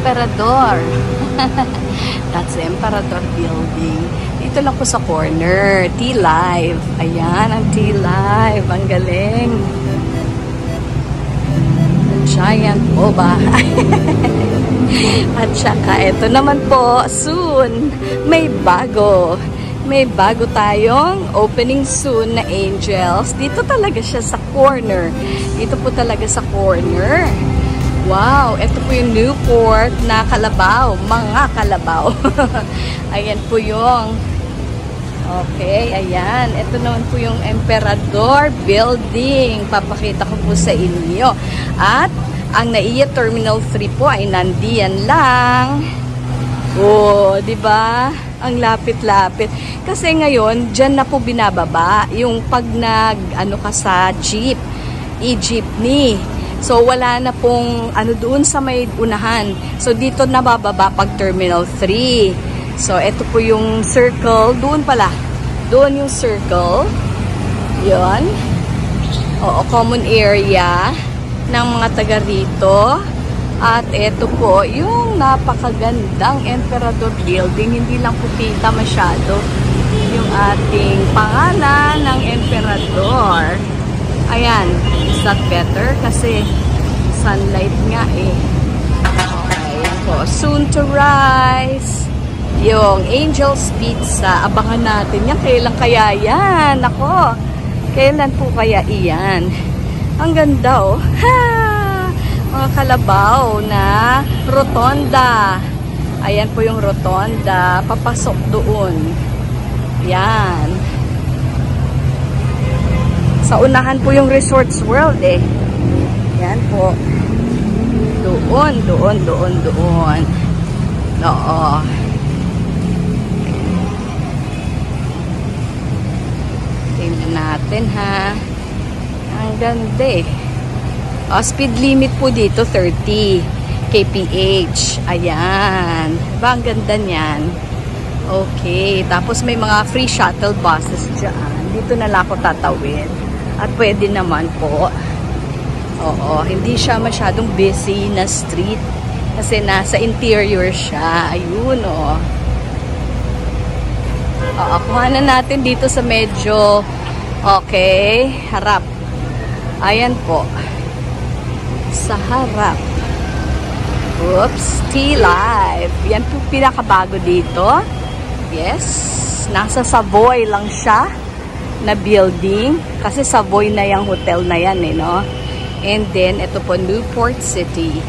Emperador. That's the Emperador building. Dito lang po sa corner. T-Live. Ayan, ang T-Live. Ang galing. Giant boba. At saka, ito naman po, soon, may bago. May bago tayong opening soon na Angels. Dito talaga siya sa corner. Dito po talaga sa corner. Wow, ito po yung Newport na kalabaw. Mga kalabaw. Ayan po yung okay, ayan. Ito naman po yung Emperador Building. Papakita ko po sa inyo. At ang NAIA Terminal 3 po ay nandiyan lang. Oh, di ba? Ang lapit-lapit. Kasi ngayon, dyan na po binababa. Yung pag ano ka sa jeep, e-jeepney. So, wala na pong ano doon sa may unahan. So, dito nabababa pag Terminal 3. So, ito po yung circle. Doon pala. Doon yung circle. Yun. Oo, common area ng mga taga rito. At ito po, yung napakagandang Emperador Building. Hindi lang po kita masyado yung ating pangalan ng Emperador. Ayan. Is that better? Kasi sunlight nga eh. Okay, ayan po. Soon to rise. Yung Angel's Pizza. Abangan natin yan. Kailan kaya yan? Ako. Kailan po kaya iyan? Ang ganda oh. Ha! Mga kalabaw na rotonda. Ayan po yung rotonda. Papasok doon. Yan. Sa unahan po yung Resorts World eh. Yan po. Doon. Oo. Tingnan natin ha. Ang ganda eh. Speed limit po dito 30 kph. Ayan. Diba ang ganda niyan? Okay. Tapos may mga free shuttle buses dyan. Dito na lang ako tatawid. At pwede naman po. Oo. Hindi siya masyadong busy na street. Kasi nasa interior siya. Ayun oh. Kuha na natin dito sa medyo okay. Harap. Ayan po. Sa harap. Oops. T-Live. Yan po pinakabago dito. Yes. Nasa Savoy lang siya na building. Kasi Savoy na yung hotel na yan eh, no? And then, ito po, Newport City.